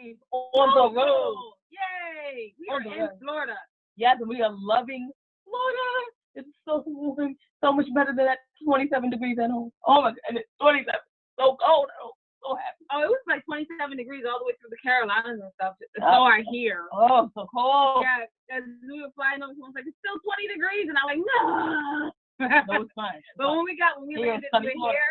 days on the road. Yay! We are in Florida. Yes, and we are loving Florida. It's so warm, so much better than that 27 degrees at home. Oh my God, and it's 27, so cold. Oh, so happy. Oh, it was like 27 degrees all the way through the Carolinas and stuff. So I hear. Oh, so cold. Yeah, as we were flying over, someone was like, it's still 20 degrees, and I'm like, no. No, it's fine. But when we landed here,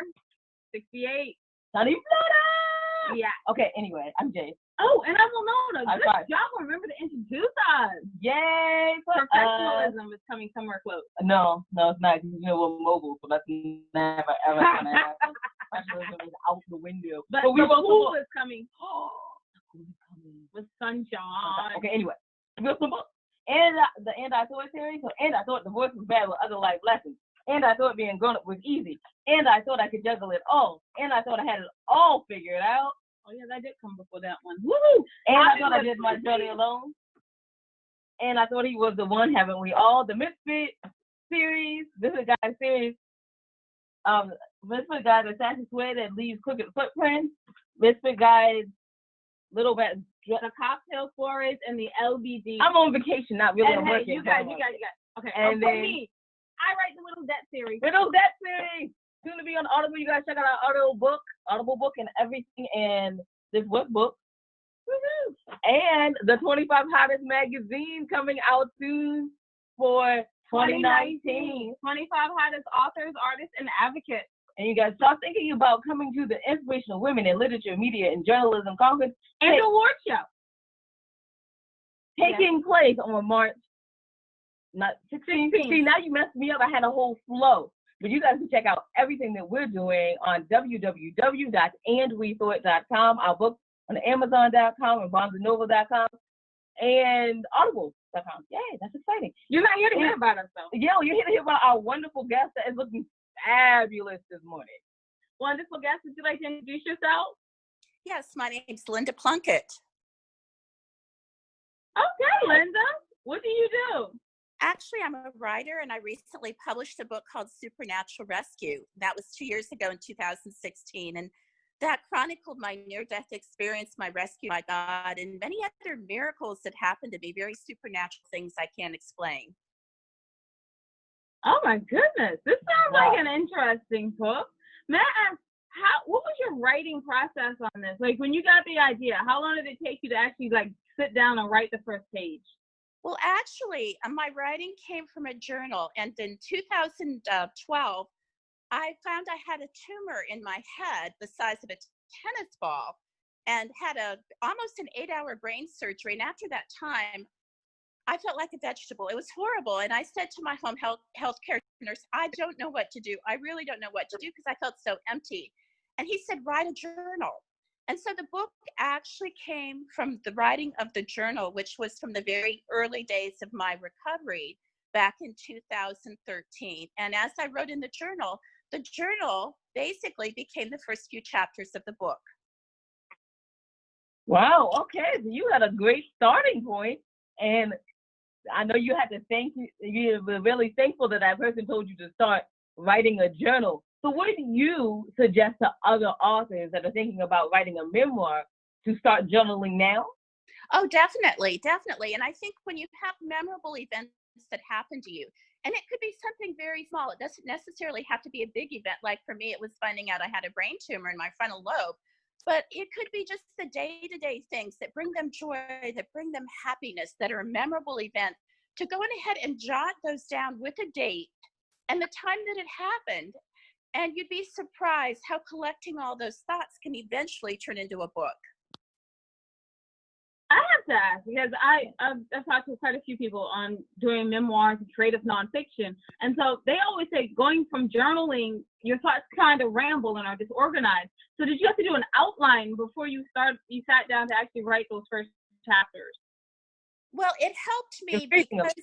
68. Sunny Florida. Yeah. Okay. Anyway, I'm Jay. Oh, and I'm Winona. Good job. Remember to introduce us. Yay! Professionalism is coming somewhere close. No, it's not. You know, we're mobile, so that's never ever gonna happen. Professionalism is out the window. But the pool is coming. Oh, the pool is coming with sunshine. Okay. Anyway, we'll some books. And the anti-thought series. So, and I thought divorce was bad with other life lessons. And I thought being grown up was easy. And I thought I could juggle it all. And I thought I had it all figured out. Oh yeah, that did come before that one. Woohoo! And I thought I did my journey alone. And I thought he was the one, haven't we all? The Misfit series, Misfit Guys series. Misfit Guys Assassin's Way that leaves crooked footprints. Misfit Guys Little Rat. The Cocktail Forest and the LBD. I'm on vacation, not really. I'm working. You guys. Okay. And then me, I write the Little Debt series. Little Debt series. Soon to be on Audible. You guys check out our Audible book and everything, and this workbook. Woo-hoo. And the 25 Hottest magazine coming out soon for 2019. 25 Hottest Authors, Artists, and Advocates. And you guys start thinking about coming to the Inspirational Women in Literature, Media, and Journalism Conference. And the award show. Taking place on March 16. Now you messed me up. I had a whole flow. But you guys can check out everything that we're doing on www.andwethought.com, our books on Amazon.com and BarnesandNoble.com and Audible.com. Yay, that's exciting. You're not here to hear about us, though. Yeah, you're here to hear about our wonderful guest that is looking fabulous this morning. Wonderful guest, would you like to introduce yourself? Yes, my name's Linda Plunkett. Okay, Linda. What do you do? Actually, I'm a writer, and I recently published a book called Supernatural Rescue. That was 2 years ago in 2016, and that chronicled my near-death experience, my rescue by God, and many other miracles that happened to me, very supernatural things I can't explain. Oh, my goodness. This sounds like an interesting book. May I ask, what was your writing process on this? Like, when you got the idea, how long did it take you to actually, sit down and write the first page? Well, actually, my writing came from a journal, and in 2012, I found I had a tumor in my head the size of a tennis ball and had almost an 8-hour brain surgery. And after that time, I felt like a vegetable. It was horrible. And I said to my home health care nurse, I don't know what to do. I really don't know what to do because I felt so empty. And he said, write a journal. And so the book actually came from the writing of the journal, which was from the very early days of my recovery back in 2013. And as I wrote in the journal basically became the first few chapters of the book. Wow. Okay. So you had a great starting point. And I know you had to you were really thankful that that person told you to start writing a journal. So what do you suggest to other authors that are thinking about writing a memoir to start journaling now? Oh, definitely. And I think when you have memorable events that happen to you, and it could be something very small. It doesn't necessarily have to be a big event. Like for me, it was finding out I had a brain tumor in my frontal lobe. But it could be just the day-to-day things that bring them joy, that bring them happiness, that are a memorable event, to go ahead and jot those down with a date and the time that it happened. And you'd be surprised how collecting all those thoughts can eventually turn into a book. I have to ask, because I've talked to quite a few people on doing memoirs and creative nonfiction. And so they always say going from journaling, your thoughts kind of ramble and are disorganized. So did you have to do an outline before you sat down to actually write those first chapters? Well, it helped me because,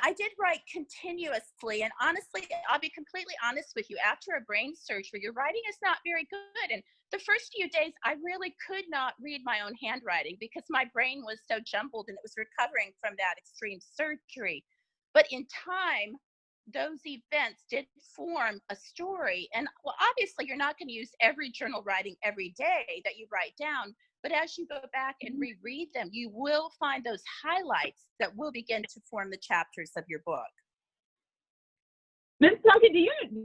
I did write continuously. And honestly, I'll be completely honest with you. After a brain surgery, your writing is not very good. And the first few days, I really could not read my own handwriting because my brain was so jumbled and it was recovering from that extreme surgery. But in time, those events did form a story. And well, obviously, you're not going to use every journal writing every day that you write down. But as you go back and reread them, you will find those highlights that will begin to form the chapters of your book. Ms. Plunkett, do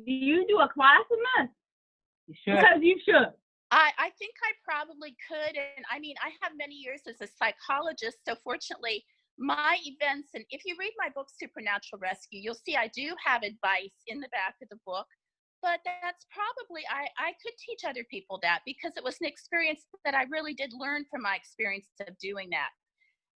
you do a class in this? You sure? Because you should. I think I probably could. And I mean, I have many years as a psychologist. So fortunately, my events, and if you read my book, Supernatural Rescue, you'll see I do have advice in the back of the book. But that's probably, I could teach other people that, because it was an experience that I really did learn from my experience of doing that.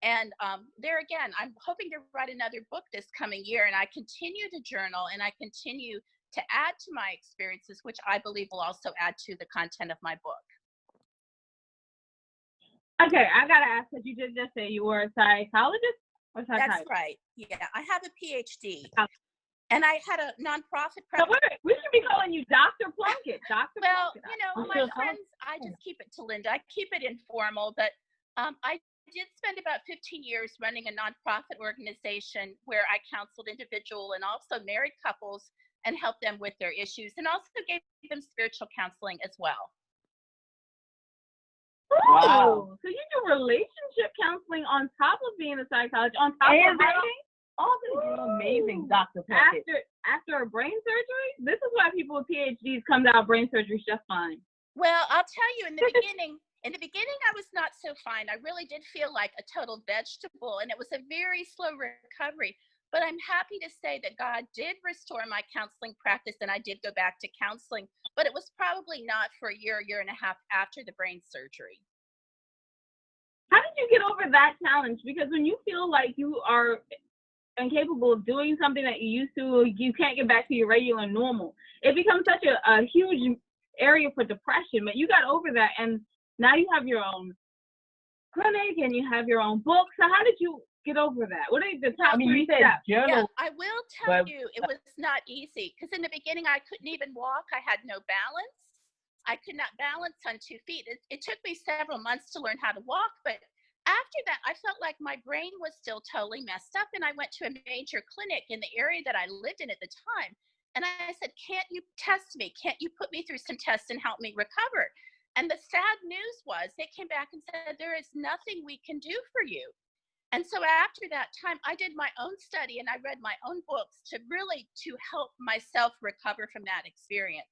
And there again, I'm hoping to write another book this coming year, and I continue to journal and I continue to add to my experiences, which I believe will also add to the content of my book. Okay, I gotta ask, because you did just say you were a psychologist or psychiatrist? That's right. Yeah, I have a PhD. And I had a nonprofit So we should be calling you Dr. Plunkett. Dr. Well, Plunkett. you know, my friends, I just keep it to Linda. I keep it informal, but I did spend about 15 years running a nonprofit organization where I counseled individual and also married couples and helped them with their issues, and also gave them spiritual counseling as well. Wow. So you do relationship counseling on top of being a psychologist, on top of writing? Oh, this is amazing, Dr. Plunkett. After a brain surgery? This is why people with PhDs come out of brain surgery just fine. Well, I'll tell you, in the beginning, I was not so fine. I really did feel like a total vegetable, and it was a very slow recovery. But I'm happy to say that God did restore my counseling practice, and I did go back to counseling. But it was probably not for a year and a half after the brain surgery. How did you get over that challenge? Because when you feel like you are incapable of doing something that you used to, you can't get back to your regular normal. It becomes such a huge area for depression, but you got over that, and now you have your own clinic and you have your own book. So how did you get over that? What are the top three steps? Yeah, I will tell you, it was not easy, because in the beginning I couldn't even walk. I had no balance. I could not balance on 2 feet. It took me several months to learn how to walk, but after that, I felt like my brain was still totally messed up, and I went to a major clinic in the area that I lived in at the time. And I said, can't you test me? Can't you put me through some tests and help me recover? And the sad news was they came back and said, there is nothing we can do for you. And so after that time, I did my own study and I read my own books to help myself recover from that experience.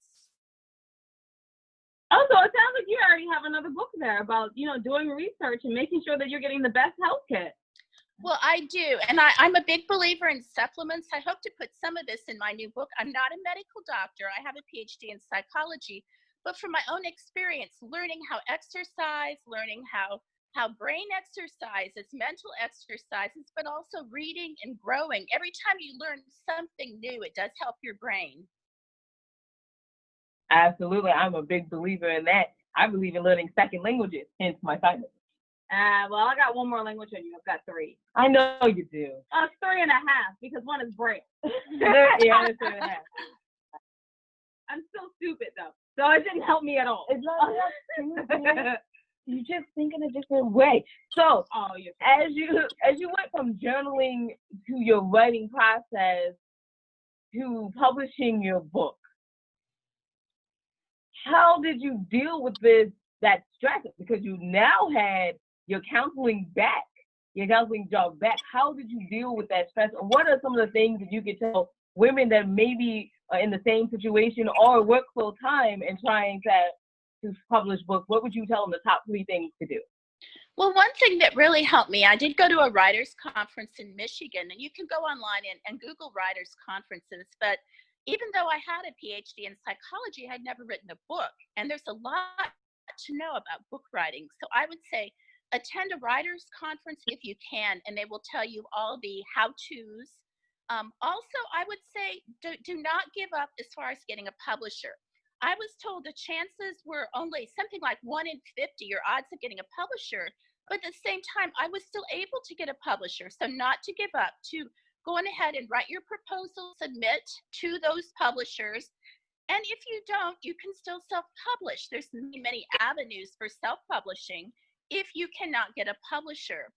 Oh, so it sounds like you already have another book there about, doing research and making sure that you're getting the best health care. Well, I do. And I'm a big believer in supplements. I hope to put some of this in my new book. I'm not a medical doctor. I have a PhD in psychology. But from my own experience, learning how exercise, learning how brain exercises, mental exercises, but also reading and growing. Every time you learn something new, it does help your brain. Absolutely. I'm a big believer in that. I believe in learning second languages, hence my silence. Well, I got one more language on you. I've got 3. I know you do. 3.5, because one is Braille. Yeah, it's 3.5. I'm still stupid, though, so it didn't help me at all. It's not you just think in a different way. So, as you went from journaling to your writing process to publishing your book, how did you deal with that stress? Because you now had your counseling job back. How did you deal with that stress? And what are some of the things that you could tell women that maybe are in the same situation or work full time and trying to publish books? What would you tell them the top 3 things to do? Well, one thing that really helped me, I did go to a writers' conference in Michigan, and you can go online and Google writers' conferences, but even though I had a PhD in psychology, I had never written a book, and there's a lot to know about book writing. So I would say attend a writers' conference if you can, and they will tell you all the how-tos. Also, I would say do not give up as far as getting a publisher. I was told the chances were only something like 1 in 50, your odds of getting a publisher, but at the same time, I was still able to get a publisher. So not to give up, to go on ahead and write your proposal, submit to those publishers. And if you don't, you can still self-publish. There's many avenues for self-publishing if you cannot get a publisher.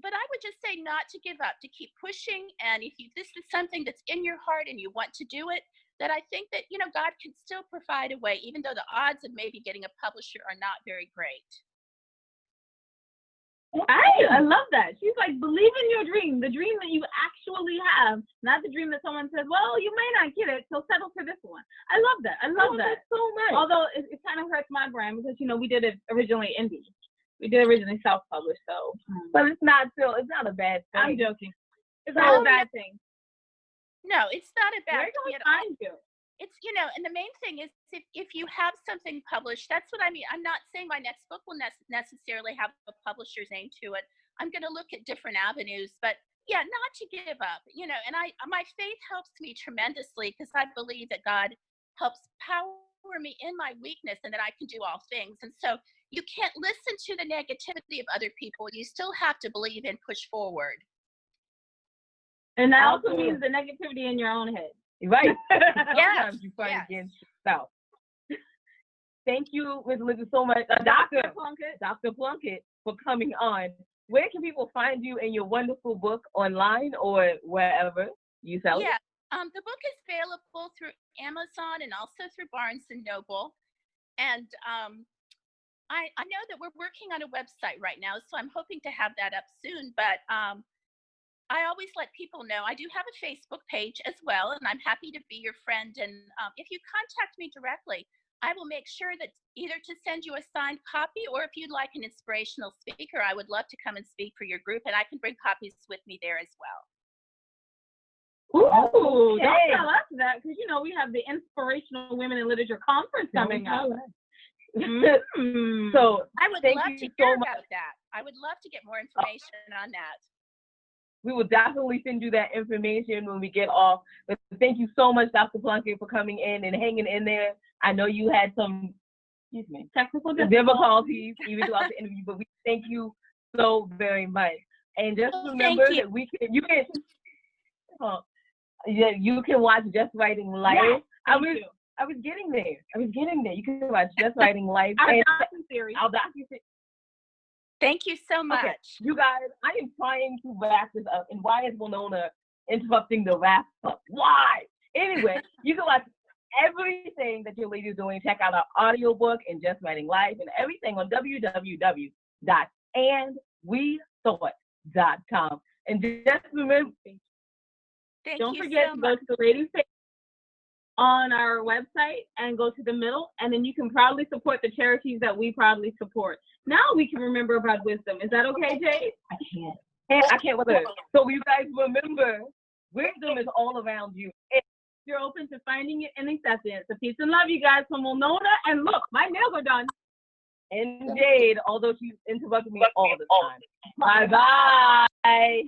but I would just say not to give up, to keep pushing. And if this is something that's in your heart and you want to do it, that I think that, God can still provide a way, even though the odds of maybe getting a publisher are not very great. I love that. She's like, believe in your dream, the dream that you actually have, not the dream that someone says, well, you may not get it, so settle for this one. I love that. I love that so much. Although it kind of hurts my brand because, we did it originally indie. We did originally self-published, so. But it's not a bad thing. I'm joking. It's not a bad thing. No, it's not a bad thing at all. You. It's, and the main thing is if you have something published, that's what I mean. I'm not saying my next book will necessarily have a publisher's name to it. I'm going to look at different avenues, but yeah, not to give up, and my faith helps me tremendously because I believe that God helps power me in my weakness and that I can do all things. And so you can't listen to the negativity of other people. You still have to believe and push forward. And that also means the negativity in your own head. Right. Yes. Sometimes you fight against yourself. Thank you, Ms. Lizzie, so much. Dr. Plunkett, for coming on. Where can people find you and your wonderful book online or wherever you sell it? Yeah. The book is available through Amazon and also through Barnes & Noble. And I know that we're working on a website right now, so I'm hoping to have that up soon. But I always let people know I do have a Facebook page as well, and I'm happy to be your friend. And if you contact me directly, I will make sure that either to send you a signed copy, or if you'd like an inspirational speaker, I would love to come and speak for your group, and I can bring copies with me there as well. Ooh, okay. Don't tell us that, because we have the Inspirational Women in Literature Conference coming up. So I would love to hear about that. I would love to get more information on that. We will definitely send you that information when we get off. But thank you so much, Dr. Plunkett, for coming in and hanging in there. I know you had some technical difficulties even throughout the interview, but we thank you so very much. And just remember that you can watch Just Writing Life. Yeah, I was getting there. You can watch Just Writing Life. Our docuseries. Thank you so much. Okay, you guys, I am trying to wrap this up. And why is Winona interrupting the wrap up? Why? Anyway, you can watch everything that your lady is doing. Check out our audiobook and Just Writing Life and everything on www.andwethought.com. And just remember, don't forget to go to the ladies page on our website and go to the middle, and then you can proudly support the charities that we proudly support. Now we can remember about wisdom. Is that okay, Jade? I can't with it. So you guys remember, wisdom is all around you. You're open to finding it and accepting it. So peace and love, you guys, from Winona. And look, my nails are done. And Jade, although she's interrupting me all the time. Bye-bye.